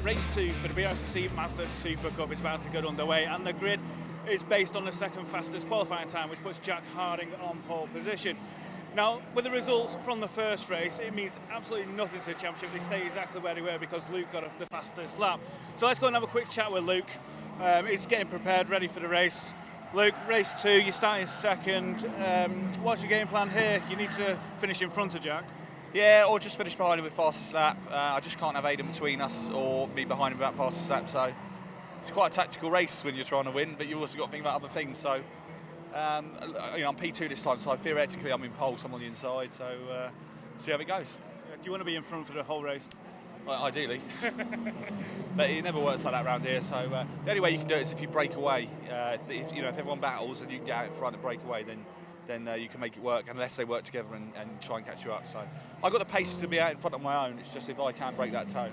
Race 2 for the BRSCC Mazda SuperCup is about to get underway, and the grid is based on the second fastest qualifying time, which puts Jack Harding on pole position. Now, with the results from the first race, it means absolutely nothing to the championship. They stay exactly where they were because Luke got the fastest lap. So let's go and have a quick chat with Luke. He's getting prepared, ready for the race. Luke, race 2, you're starting second. What's your game plan here? You need to finish in front of Jack. Yeah, or just finish behind him with fastest lap. I just can't have Aidan between us or be behind him without fastest lap. So it's quite a tactical race when you're trying to win, but you've also got to think about other things. So I'm P2 this time, so theoretically I'm in pole, so I'm on the inside. So see how it goes. Do you want to be in front for the whole race? Ideally, but it never works like that around here. So the only way you can do it is if you break away. If everyone battles and you can get out in front and break away, then you can make it work, unless they work together and try and catch you up. So I've got the pace to be out in front of my own. It's just if I can't break that toe.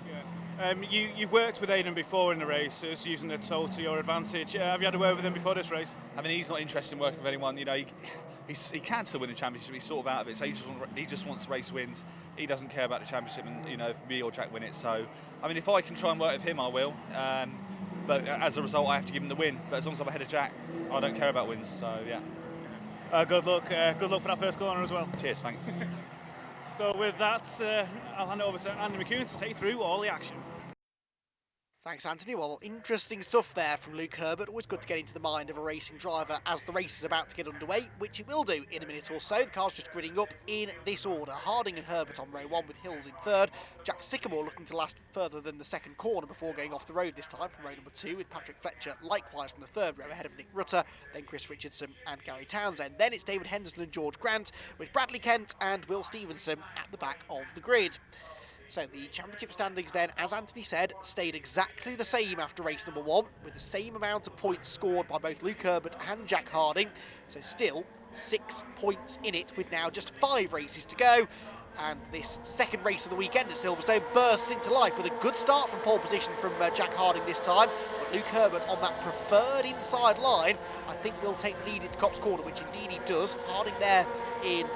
Yeah. You've worked with Aidan before in the races, using the toe to your advantage. Have you had a word with him before this race? I mean, he's not interested in working with anyone. You know, he can still win a championship. He's sort of out of it. So he just wants race wins. He doesn't care about the championship, and if me or Jack win it. So I mean, if I can try and work with him, I will. But as a result, I have to give him the win. But as long as I'm ahead of Jack, I don't care about wins. So yeah. Good luck. Good luck for that first corner as well. Cheers, thanks. So with that, I'll hand it over to Andy McEwan to take through all the action. Thanks, Anthony. Well, interesting stuff there from Luke Herbert. Always good to get into the mind of a racing driver as the race is about to get underway, which it will do in a minute or so. The car's just gridding up in this order. Harding and Herbert on row 1 with Hills in third. Jack Sycamore looking to last further than the second corner before going off the road this time from row number 2, with Patrick Fletcher likewise from the third row ahead of Nick Rutter, then Chris Richardson and Gary Townsend. Then it's David Henderson and George Grant, with Bradley Kent and Will Stevenson at the back of the grid. So the championship standings then, as Anthony said, stayed exactly the same after race number 1, with the same amount of points scored by both Luke Herbert and Jack Harding. So still 6 points in it, with now just 5 races to go. And this second race of the weekend at Silverstone bursts into life with a good start from pole position from Jack Harding this time. But Luke Herbert on that preferred inside line, I think will take the lead into Copse Corner, which indeed he does. Harding there in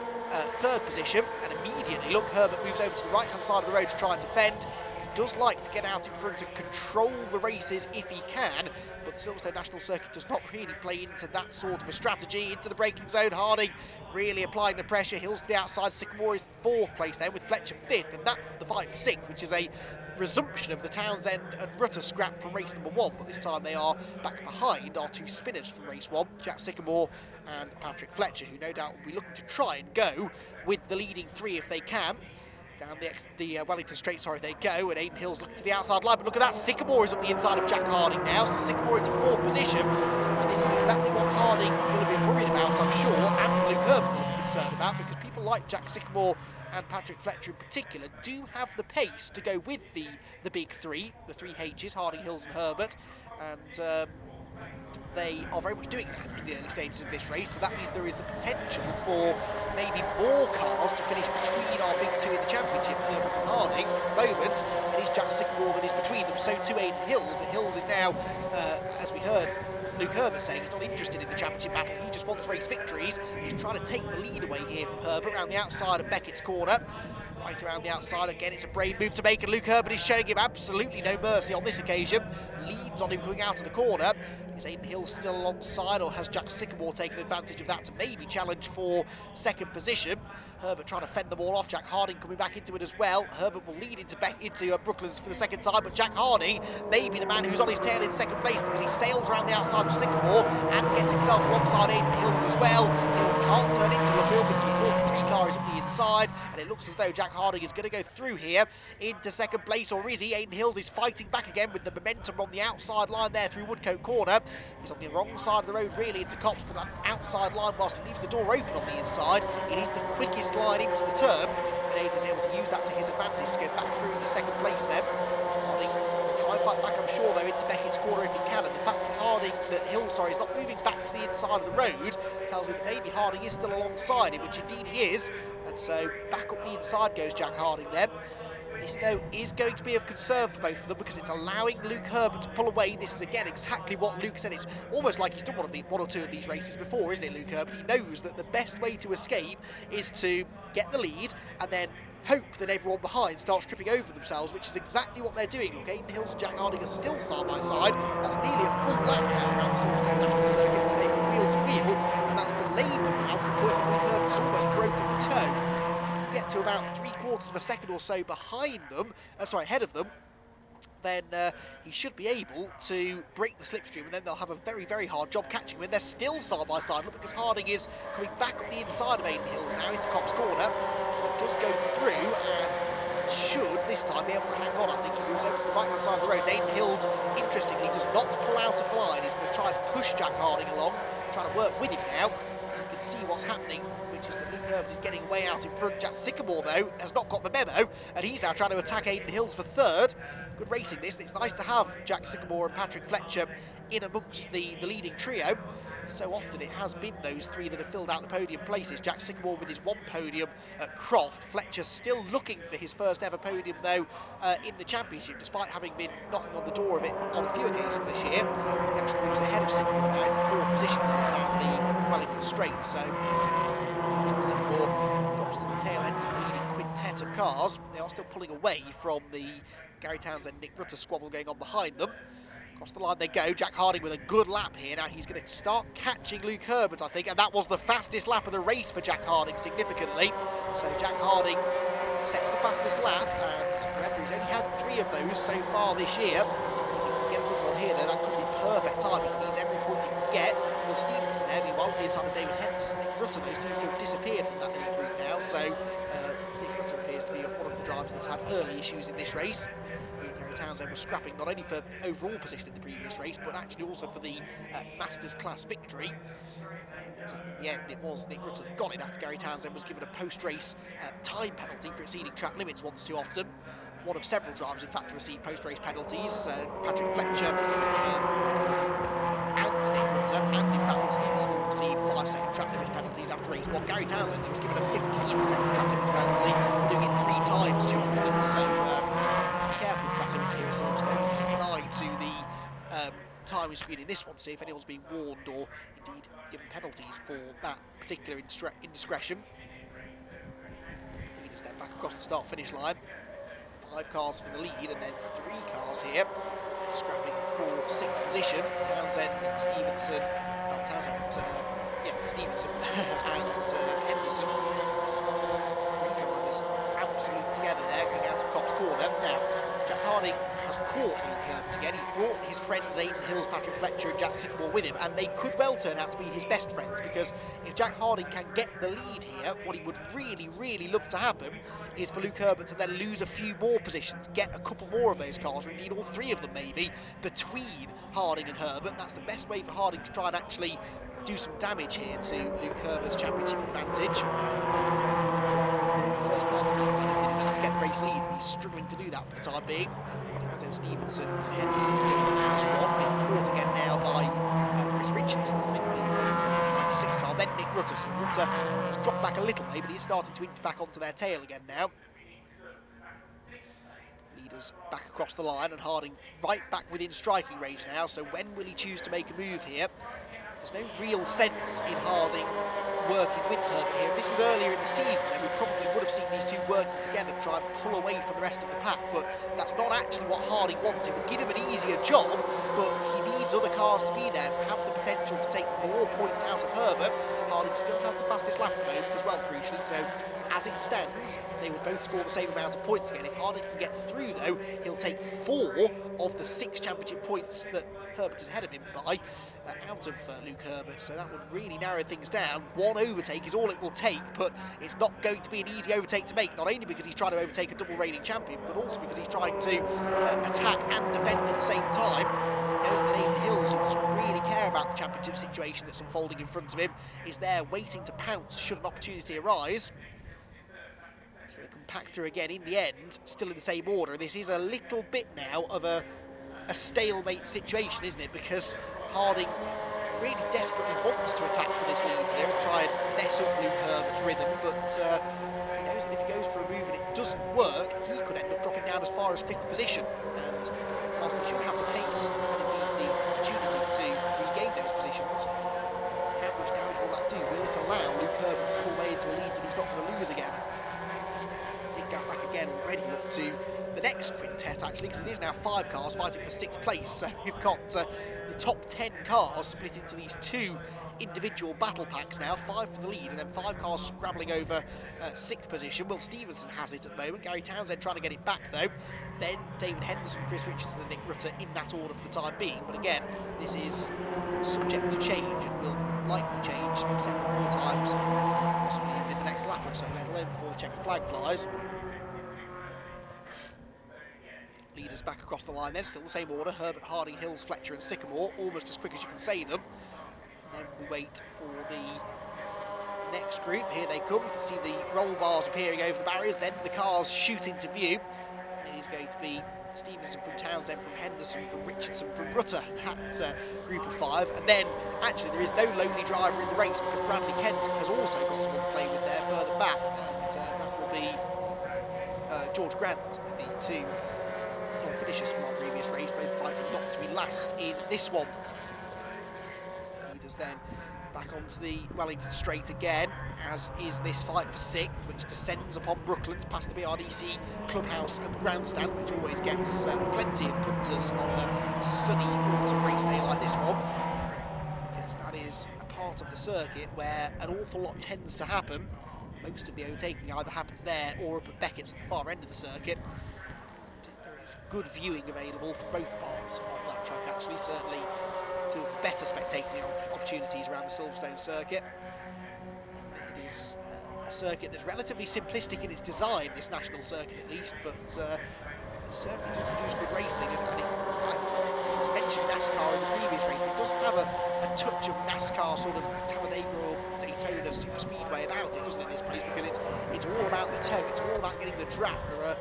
third position, and immediately look, Herbert moves over to the right hand side of the road to try and defend. He does like to get out in front and control the races if he can, but the Silverstone National Circuit does not really play into that sort of a strategy. Into the braking zone, Harding really applying the pressure. Hills to the outside, Sycamore is 4th place then, with Fletcher 5th, and that the fight for 6th, which is a resumption of the Townsend and Rutter scrap from race number 1, but this time they are back behind our 2 spinners from race 1, Jack Sycamore and Patrick Fletcher, who no doubt will be looking to try and go with the leading 3 if they can. Down the Wellington Straight, they go, and Aidan Hill's looking to the outside line, but look at that, Sycamore is up the inside of Jack Harding now, so Sycamore into 4th position, and this is exactly what Harding will have been worried about, I'm sure, and Luke Herbert will be concerned about, because people like Jack Sycamore and Patrick Fletcher in particular do have the pace to go with the big 3, the 3 H's, Harding, Hills and Herbert, and they are very much doing that in the early stages of this race, so that means there is the potential for maybe more cars to finish between our big 2 in the championship, Herbert and Harding. At the moment, it is Jack Sycamore that is between them, so too Aidan Hills, but Hills is now, as we heard Luke Herbert saying, he's not interested in the championship battle, he just wants race victories. He's trying to take the lead away here from Herbert around the outside of Beckett's corner. Right around the outside, again it's a brave move to make, and Luke Herbert is showing him absolutely no mercy on this occasion. Leads on him coming out of the corner. Is Aidan Hills still alongside, or has Jack Sycamore taken advantage of that to maybe challenge for second position? Herbert trying to fend them all off, Jack Harding coming back into it as well. Herbert will lead into Brooklands for the second time, but Jack Harding may be the man who's on his tail in second place, because he sails around the outside of Sycamore and gets himself alongside Aidan Hills as well. Hills can't turn into LaVille because the 43 car is up the inside, and it looks as though Jack Harding is going to go through here into second place, or is he? Aidan Hills is fighting back again with the momentum on the outside line there through Woodcote Corner. He's on the wrong side of the road really into Copse, but that outside line, whilst he leaves the door open on the inside, it is the quickest line into the turn, and Aidan is able to use that to his advantage to get back through into second place then. Harding will try and fight back, I'm sure, though, into Beckett's corner if he can, and the fact that Hills is not moving back to the inside of the road tells me that maybe Harding is still alongside him, which indeed he is, and so back up the inside goes Jack Harding then. This, though, is going to be of concern for both of them, because it's allowing Luke Herbert to pull away. This is, again, exactly what Luke said. It's almost like he's done one or two of these races before, isn't it, Luke Herbert? He knows that the best way to escape is to get the lead and then hope that everyone behind starts tripping over themselves, which is exactly what they're doing. Look, Aiden Hills and Jack Harding are still side by side. That's nearly a full lap now around the Silverstone National circuit that they were wheel to wheel, and that's delayed them now to the point that Luke Herbert has almost broken the toe. If you can get to about 3/4 of a second or so behind them, ahead of them, then he should be able to break the slipstream, and then they'll have a very, very hard job catching him. And they're still side by side. Look, because Harding is coming back up the inside of Aiden Hills now into Cops Corner. It does go through and should this time be able to hang on. I think he moves over to the right hand side of the road. Aiden Hills, interestingly, does not pull out of line. He's going to try and push Jack Harding along, trying to work with him now, because he can see what's happening, which is that Luke Herbert is getting way out in front. Jack Sycamore, though, has not got the memo, and he's now trying to attack Aiden Hills for third. Good racing this, and it's nice to have Jack Sycamore and Patrick Fletcher in amongst the leading trio. So often it has been those three that have filled out the podium places. Jack Sycamore with his one podium at Croft. Fletcher still looking for his first ever podium, though, in the championship, despite having been knocking on the door of it on a few occasions this year. He actually moves ahead of Sycamore now into fourth position there down the Wellington Straight. So Sycamore drops to the tail end of the leading quintet of cars. They are still pulling away from the Gary Townsend, Nick Rutter squabble going on behind them. Across the line they go. Jack Harding with a good lap here. Now he's going to start catching Luke Herbert, I think, and that was the fastest lap of the race for Jack Harding, significantly. So Jack Harding sets the fastest lap, and remember, he's only had 3 of those so far this year. If he can get a good one here, though, that could be perfect timing. He needs every point he can get. Will Stevenson there, meanwhile, the inside of David Henderson. Nick Rutter, though, seems to have disappeared from that little group now, so Nick Rutter appears to be one of the drivers that's had early issues in this race. Townsend was scrapping not only for overall position in the previous race, but actually also for the Masters class victory. And in the end, it was Nick Rutter that got it after Gary Townsend was given a post-race time penalty for exceeding track limits once too often. One of several drivers, in fact, to receive post-race penalties. Patrick Fletcher and Nick Rutter, and in fact, Will Stevenson will receive 5-second track limit penalties after race 1. Gary Townsend was given a 15-second track limit penalty for doing it 3 times too often. So careful track limits here at Silverstone. Keep an eye to the timing screen in this one to see if anyone's being warned or indeed given penalties for that particular indiscretion. Leaders then back across the start-finish line. 5 cars for the lead, and then 3 cars here scrapping for 6th position. Townsend, Stevenson, Stevenson and Henderson. 3 drivers absolutely together there, going out of Cops Corner. Now, Jack Harding has caught Luke Herbert again. He's brought his friends Aiden Hills, Patrick Fletcher and Jack Sycamore with him, and they could well turn out to be his best friends, because if Jack Harding can get the lead here, what he would really, really love to happen is for Luke Herbert to then lose a few more positions, get a couple more of those cars, or indeed all 3 of them maybe, between Harding and Herbert. That's the best way for Harding to try and actually do some damage here to Luke Herbert's championship advantage. The first part of that plan is that he needs to get the race lead, and he's struggling to do that for the time being. Townsend, Stevenson and Henderson still in this one, being caught again now by Chris Richardson, I think, the 96 car, then Nick Rutter. So Rutter has dropped back a little way, but he's starting to inch back onto their tail again now. Leaders back across the line, and Harding right back within striking range now, so when will he choose to make a move here? There's no real sense in Harding working with Herbert here. If this was earlier in the season, then we probably would have seen these two working together to try and pull away from the rest of the pack, but that's not actually what Harding wants. It would give him an easier job, but he needs other cars to be there to have the potential to take more points out of Herbert. Harding still has the fastest lap at the moment as well, crucially, so as it stands, they will both score the same amount of points again. If Harding can get through, though, he'll take 4 of the 6 championship points that Herbert is ahead of him by out of Luke Herbert, so that would really narrow things down. 1 overtake is all it will take, but it's not going to be an easy overtake to make, not only because he's trying to overtake a double reigning champion, but also because he's trying to attack and defend at the same time. Knowing that Aiden Hills, who doesn't really care about the championship situation that's unfolding in front of him, is there waiting to pounce should an opportunity arise. So they can pack through again in the end, still in the same order. This is a little bit now of a stalemate situation, isn't it? Because Harding really desperately wants to attack for this lead here and try and mess up Luke Herbert's rhythm, but he knows that if he goes for a move and it doesn't work, he could end up dropping down as far as 5th position. And whilst he should have the pace and indeed the opportunity to regain those positions, how much damage will that do? Will it allow Luke Herbert to pull away into a lead that he's not going to lose again? Big gap to the next quintet, actually, because it is now 5 cars fighting for 6th place. So we've got the top 10 cars split into these 2 individual battle packs now, 5 for the lead and then 5 cars scrabbling over 6th position. Will Stevenson has it at the moment, Gary Townsend trying to get it back though, then David Henderson, Chris Richardson and Nick Rutter in that order for the time being. But again, this is subject to change and will likely change several more times, possibly even in the next lap or so, let alone before the checkered flag flies. Leaders back across the line then, still the same order, Herbert, Harding, Hills, Fletcher and Sycamore, almost as quick as you can say them. And then we wait for the next group. Here they come, you can see the roll bars appearing over the barriers, then the cars shoot into view. And it is going to be Stevenson from Townsend, from Henderson, from Richardson, from Rutter, that group of 5. And then, actually, there is no lonely driver in the race because Bradley Kent has also got someone to play with there further back. And that will be George Grant, the 2 non-finishers from our previous race, both fighting not to be last in this one. Leaders then back onto the Wellington straight again, as is this fight for 6th, which descends upon Brooklands past the BRDC clubhouse and grandstand, which always gets plenty of punters on a sunny autumn race day like this one, because that is a part of the circuit where an awful lot tends to happen. Most of the overtaking either happens there or up at Beckett's at the far end of the circuit. There is good viewing available for both parts of that track, actually, certainly to better spectating opportunities around the Silverstone circuit. And it is a circuit that's relatively simplistic in its design, this national circuit at least, but it certainly does produce good racing. And I mentioned NASCAR in the previous race, but it does have a touch of NASCAR sort of Talladega or Daytona super speedway about it, doesn't it, in this place, because it's all about the tug, it's all about getting the draft. There are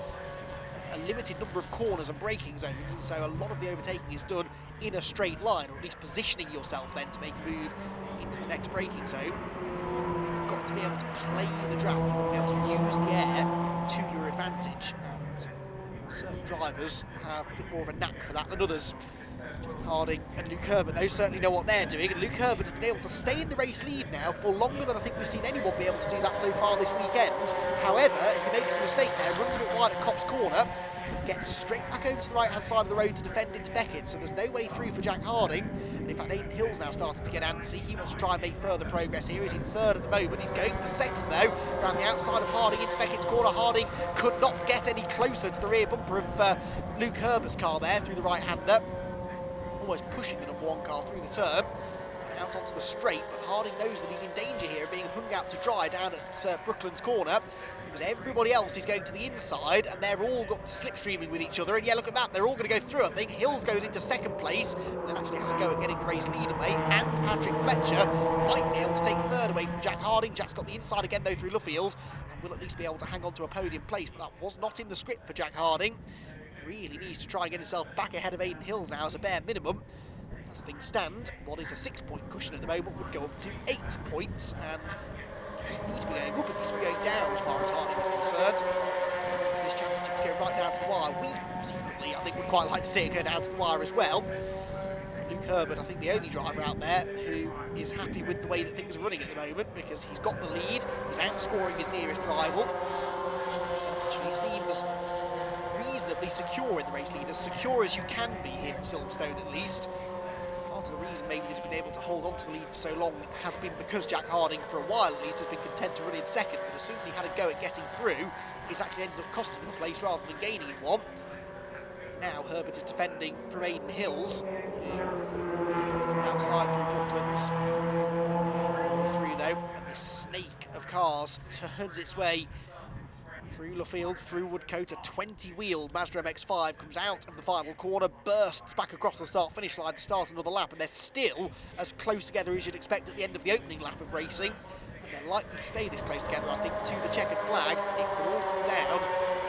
a limited number of corners and braking zones, and so a lot of the overtaking is done in a straight line, or at least positioning yourself then to make a move into the next braking zone. You've got to be able to play the draft, you've got to be able to use the air to your advantage, and certain drivers have a bit more of a knack for that than others. Harding and Luke Herbert, though, certainly know what they're doing, and Luke Herbert has been able to stay in the race lead now for longer than I think we've seen anyone be able to do that so far this weekend. However, if he makes a mistake there, runs a bit wide at Cops Corner, gets straight back over to the right-hand side of the road to defend into Beckett, so there's no way through for Jack Harding. And in fact, Aidan Hill's now starting to get antsy. He wants to try and make further progress here. He's in 3rd at the moment. He's going for 2nd, though, around the outside of Harding into Beckett's corner. Harding could not get any closer to the rear bumper of Luke Herbert's car there through the right-hander, almost pushing the number 1 car through the turn and out onto the straight. But Harding knows that he's in danger here of being hung out to dry down at Brooklands corner, because everybody else is going to the inside and they're all got slipstreaming with each other. And yeah, look at that, they're all going to go through. I think Hills goes into 2nd place and then actually has a go at getting the race lead away, and Patrick Fletcher might be able to take 3rd away from Jack Harding. Jack's got the inside again though through Luffield and will at least be able to hang on to a podium place, but that was not in the script for Jack Harding. Really needs to try and get himself back ahead of Aidan Hills now as a bare minimum. As things stand, what is a 6-point cushion at the moment would go up to 8 points, and it doesn't need to be going up, it needs to be going down as far as Harding is concerned. So this championship's going right down to the wire. We secretly, I think, would quite like to see it go down to the wire as well. Luke Herbert, I think, the only driver out there who is happy with the way that things are running at the moment, because he's got the lead, he's outscoring his nearest rival, actually seems reasonably secure in the race lead, as secure as you can be here at Silverstone at least. Part of the reason maybe that he's been able to hold on to the lead for so long has been because Jack Harding, for a while at least, has been content to run in 2nd, but as soon as he had a go at getting through, he's actually ended up costing him a place rather than gaining him one. Now Herbert is defending from Aidan Hills, who goes to the outside through Brooklands. Through though, and this snake of cars turns its way through Luffield, through Woodcote. A 20-wheeled Mazda MX-5 comes out of the final corner, bursts back across the start-finish line to start another lap, and they're still as close together as you'd expect at the end of the opening lap of racing. And they're likely to stay this close together, I think, to the checkered flag. It could all come down.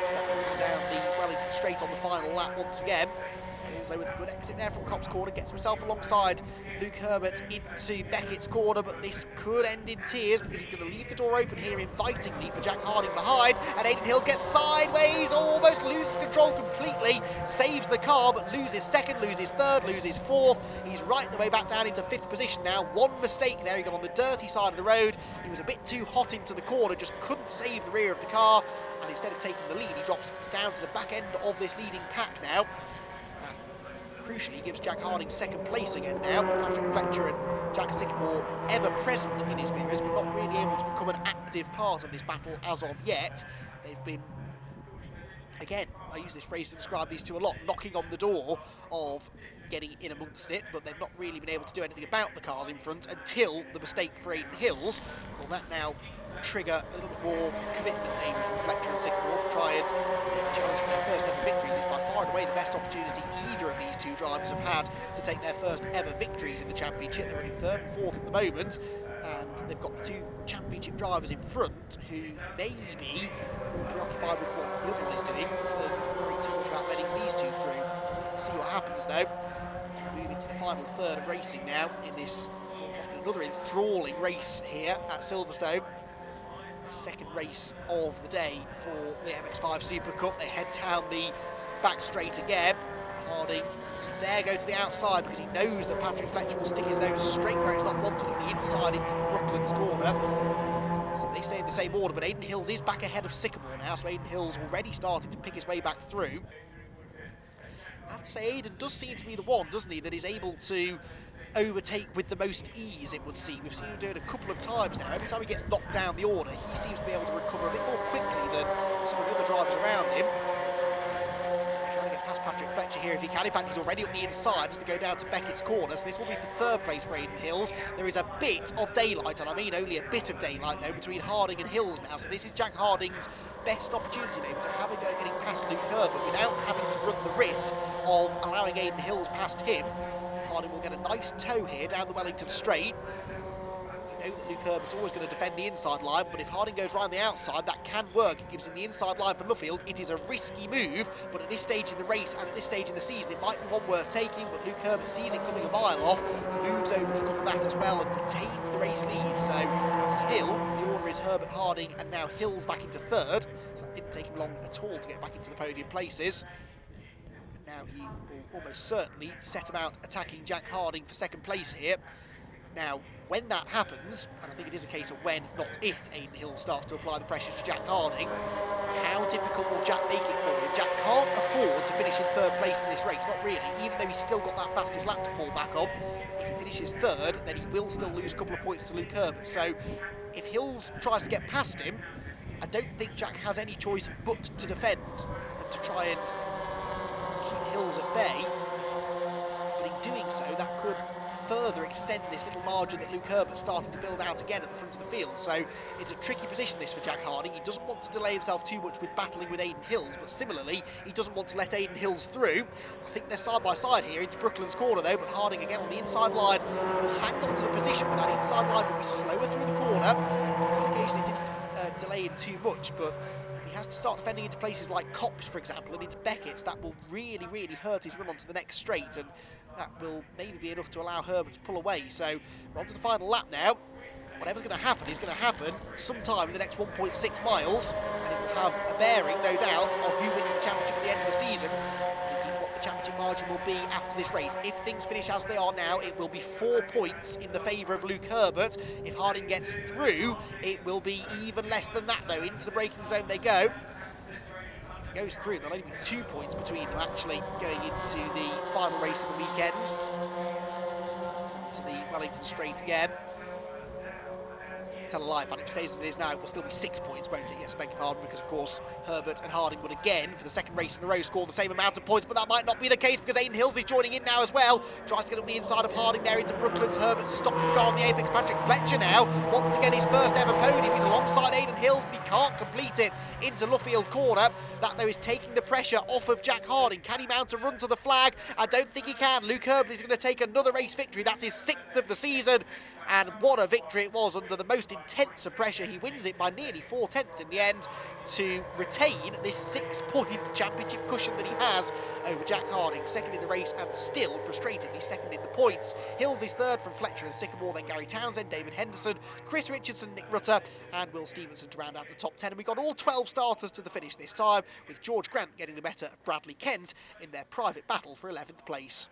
So that will come down the Wellington straight on the final lap once again. Winslow with a good exit there from Copp's corner, gets himself alongside Luke Herbert into Beckett's corner, but this could end in tears because he's going to leave the door open here invitingly for Jack Harding behind, and Aidan Hills gets sideways, almost loses control completely, saves the car but loses second, loses third, loses fourth. He's right the way back down into fifth position now. One mistake there, he got on the dirty side of the road, he was a bit too hot into the corner, just couldn't save the rear of the car, and instead of taking the lead, he drops down to the back end of this leading pack now. Crucially gives Jack Harding second place again now, but Patrick Fletcher and Jack Sycamore ever present in his mirrors, but not really able to become an active part of this battle as of yet. They've been, again, I use this phrase to describe these two a lot, knocking on the door of getting in amongst it, but they've not really been able to do anything about the cars in front until the mistake for Aidan Hills. Will that now trigger a little bit more commitment maybe from Fletcher and Sycamore to try and challenge for their first ever victories? It's by far and away the best opportunity either of these two drivers have had to take their first ever victories in the championship. They're running third and fourth at the moment, and they've got the two championship drivers in front who may be preoccupied with what the other one is doing than worrying too much about letting these two through. See what happens though. Moving to the final third of racing now in this another enthralling race here at Silverstone. The second race of the day for the MX-5 SuperCup. They head down the back straight again. Harding doesn't dare go to the outside because he knows that Patrick Fletcher will stick his nose straight where it's not wanted on the inside into Brooklands corner. So they stay in the same order, but Aidan Hills is back ahead of Sycamore now, so Aidan Hills already starting to pick his way back through. I have to say, Aidan does seem to be the one, doesn't he, that is able to overtake with the most ease, it would seem. We've seen him do it a couple of times now. Every time he gets knocked down the order, he seems to be able to recover a bit more quickly than some of the other drivers around him. Trying to get past Patrick Fletcher here if he can. In fact, he's already up the inside as they go down to Beckett's corner, so this will be for third place for Aidan Hills. There is a bit of daylight, and I mean only a bit of daylight though, between Harding and Hills now, so this is Jack Harding's best opportunity maybe to have a go at getting past Luke Herbert without having to run the risk of allowing Aidan Hills past him. Harding will get a nice tow here down the Wellington straight. You know that Luke Herbert's always going to defend the inside line, but if Harding goes round the outside, that can work. It gives him the inside line for Luffield. It is a risky move, but at this stage in the race and at this stage in the season, it might be one worth taking, but Luke Herbert sees it coming a mile off. He moves over to cover that as well and retains the race lead. So still, the order is Herbert, Harding, and now Hills back into third. So that didn't take him long at all to get back into the podium places. Now he will almost certainly set about attacking Jack Harding for second place here. Now, when that happens, and I think it is a case of when, not if, Aidan Hills starts to apply the pressure to Jack Harding, how difficult will Jack make it for him? Jack can't afford to finish in third place in this race, not really, even though he's still got that fastest lap to fall back on. If he finishes third, then he will still lose a couple of points to Luke Herbert. So if Hills tries to get past him, I don't think Jack has any choice but to defend and to try and keep Hills at bay, but in doing so that could further extend this little margin that Luke Herbert started to build out again at the front of the field. So it's a tricky position this for Jack Harding. He doesn't want to delay himself too much with battling with Aidan Hills, but similarly he doesn't want to let Aidan Hills through. I think they're side by side here into Brooklands corner though, but Harding again on the inside line will hang on to the position, but that inside line will be slower through the corner. Occasionally didn't delay him too much, but he has to start defending into places like Cops, for example, and into Beckett's. That will really, really hurt his run onto the next straight, and that will maybe be enough to allow Herbert to pull away. So we're on to the final lap now. Whatever's going to happen is going to happen sometime in the next 1.6 miles, and it will have a bearing, no doubt, on who wins the championship at the end of the season. Indeed, what the championship margin will be after this race. If things finish as they are now, it will be 4 points in the favour of Luke Herbert. If Harding gets through, it will be even less than that, though. Into the braking zone they go. If he goes through, there'll only be 2 points between them, actually, going into the final race of the weekend. To the Wellington straight again. Tell a lie, if it stays as it is now, it will still be 6 points, won't it? Yes, I beg your pardon, because of course Herbert and Harding would again, for the second race in a row, score the same amount of points, but that might not be the case because Aidan Hills is joining in now as well. Tries to get on the inside of Harding there into Brooklands. Herbert stops the car on the apex. Patrick Fletcher now wants to get his first ever podium. He's alongside Aidan Hills, but he can't complete it into Luffield corner. That though is taking the pressure off of Jack Harding. Can he mount a run to the flag? I don't think he can. Luke Herbert is going to take another race victory. That's his 6th of the season. and what a victory it was under the most intense of pressure. He wins it by nearly 4/10 in the end to retain this 6-point championship cushion that he has over Jack Harding, second in the race and still frustratingly second in the points. Hills is third from Fletcher and Sycamore, then Gary Townsend, David Henderson, Chris Richardson, Nick Rutter and Will Stevenson to round out the top 10. And we got all 12 starters to the finish this time, with George Grant getting the better of Bradley Kent in their private battle for 11th place.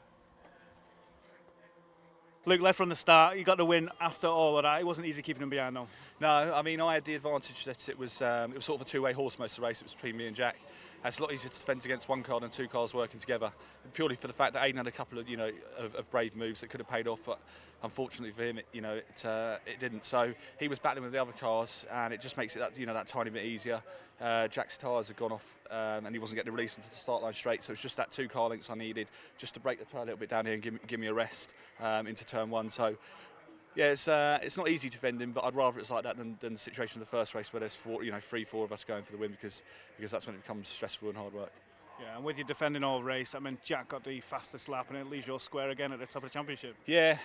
Luke led from the start. You got the win after all of that. It wasn't easy keeping him behind, though. No, I mean, I had the advantage that it was sort of a two-way horse most of the race. It was between me and Jack. It's a lot easier to defend against one car than two cars working together, purely for the fact that Aiden had a couple of, of brave moves that could have paid off, but unfortunately for him, it didn't. So he was battling with the other cars, and it just makes it that tiny bit easier. Jack's tyres had gone off, and he wasn't getting the release into the start line straight, so it's just that 2 car lengths I needed just to break the tyre a little bit down here and give me a rest into turn 1. So. Yeah, it's not easy defending, but I'd rather it's like that than the situation of the first race where there's 3-4 of us going for the win, because that's when it becomes stressful and hard work. Yeah, and with you defending all race, I mean, Jack got the fastest lap and it leaves you square again at the top of the championship. Yeah,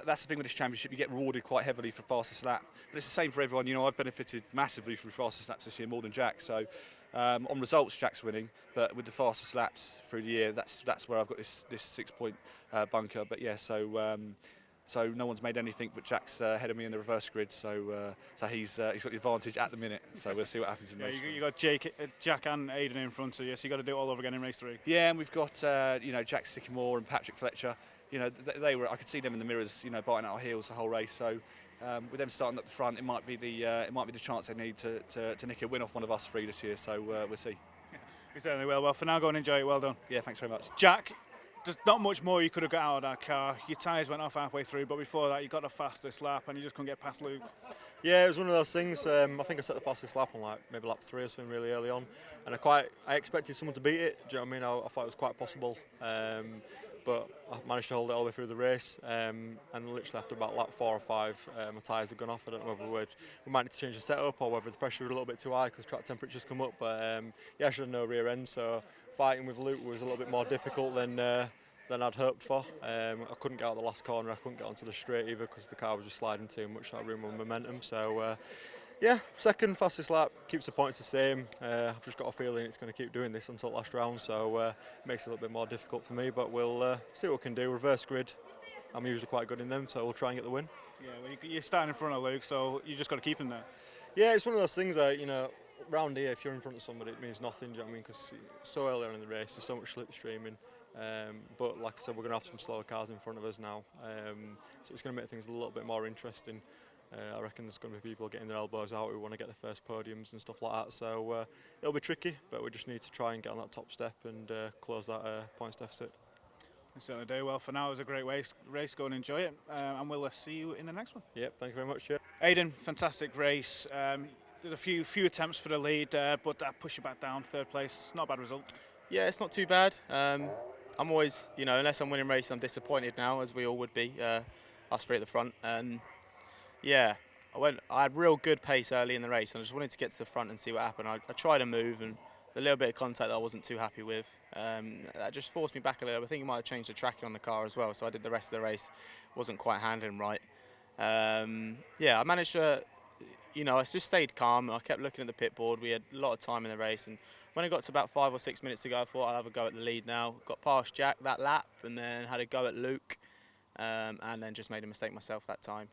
that's the thing with this championship. You get rewarded quite heavily for fastest lap, but it's the same for everyone. I've benefited massively from fastest laps this year, more than Jack. So on results, Jack's winning, but with the fastest laps through the year, that's where I've got this 6-point bunker. But yeah, so no one's made anything, but Jack's ahead of me in the reverse grid, so he's got the advantage at the minute. So we'll see what happens in race 3. You got Jack and Aiden in front of you, so you got to do it all over again in race 3. Yeah, and we've got Jack Sycamore and Patrick Fletcher. They were. I could see them in the mirrors, biting at our heels the whole race. So with them starting at the front, it might be the chance they need to nick a win off one of us 3 this year. So we'll see. We certainly will. Well, for now, go and enjoy it. Well done. Yeah, thanks very much. Jack. There's not much more you could have got out of that car. Your tyres went off halfway through, but before that you got the fastest lap and you just couldn't get past Luke. Yeah, it was one of those things. I think I set the fastest lap on maybe lap 3 or something really early on, and I expected someone to beat it. Do you know what I mean? I thought it was quite possible, but I managed to hold it all the way through the race. And literally after about lap 4 or 5, my tyres had gone off. I don't know whether we might need to change the setup or whether the pressure was a little bit too high because track temperatures come up. But yeah, I should have no rear end, so fighting with Luke was a little bit more difficult than I'd hoped for. I couldn't get out the last corner, I couldn't get onto the straight either because the car was just sliding too much, that room on momentum. So yeah, second fastest lap, keeps the points the same. I've just got a feeling it's going to keep doing this until last round, so it makes it a little bit more difficult for me, but we'll see what we can do. Reverse grid, I'm usually quite good in them, so we'll try and get the win. Yeah, well, you're starting in front of Luke, so you just got to keep him there. Yeah, it's one of those things that, round here, if you're in front of somebody, it means nothing, do you know what I mean? Because so early on in the race, there's so much slipstreaming. But like I said, we're going to have some slower cars in front of us now, so it's going to make things a little bit more interesting. I reckon there's going to be people getting their elbows out who want to get their first podiums and stuff like that, so it'll be tricky, but we just need to try and get on that top step and close that points deficit. We certainly do. Well, for now, it was a great race. Go and enjoy it, and we'll see you in the next one. Yep, thank you very much. Yeah. Aiden, fantastic race. Did a few attempts for the lead, but that pushed you back down, 3rd place. Not a bad result. Yeah, it's not too bad. I'm always, unless I'm winning races, I'm disappointed now, as we all would be, us 3 at the front. And yeah, I had real good pace early in the race, and I just wanted to get to the front and see what happened. I tried to move, and a little bit of contact that I wasn't too happy with. That just forced me back a little. I think it might have changed the tracking on the car as well, so I did the rest of the race, wasn't quite handling right. Yeah, I managed to, I just stayed calm. I kept looking at the pit board. We had a lot of time in the race, and when I got to about 5 or 6 minutes to go, I thought I'll have a go at the lead now. Got past Jack that lap, and then had a go at Luke, and then just made a mistake myself that time.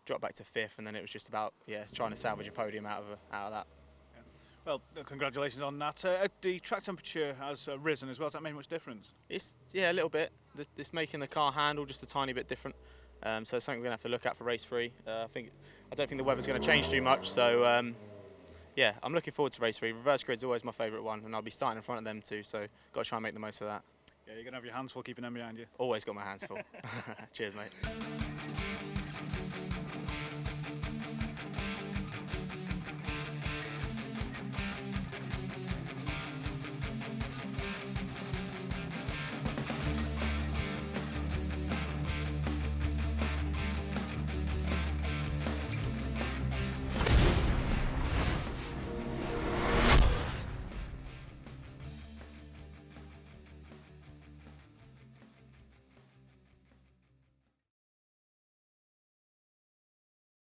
Dropped back to 5th, and then it was just about trying to salvage a podium out of that. Yeah. Well, congratulations on that. The track temperature has risen as well. Does that make much difference? It's a little bit. It's making the car handle just a tiny bit different. So it's something we're going to have to look at for race 3. I don't think the weather's going to change too much. So yeah, I'm looking forward to race 3. Reverse grid's always my favourite one, and I'll be starting in front of them too. So got to try and make the most of that. Yeah, you're going to have your hands full keeping them behind you. Always got my hands full. Cheers, mate.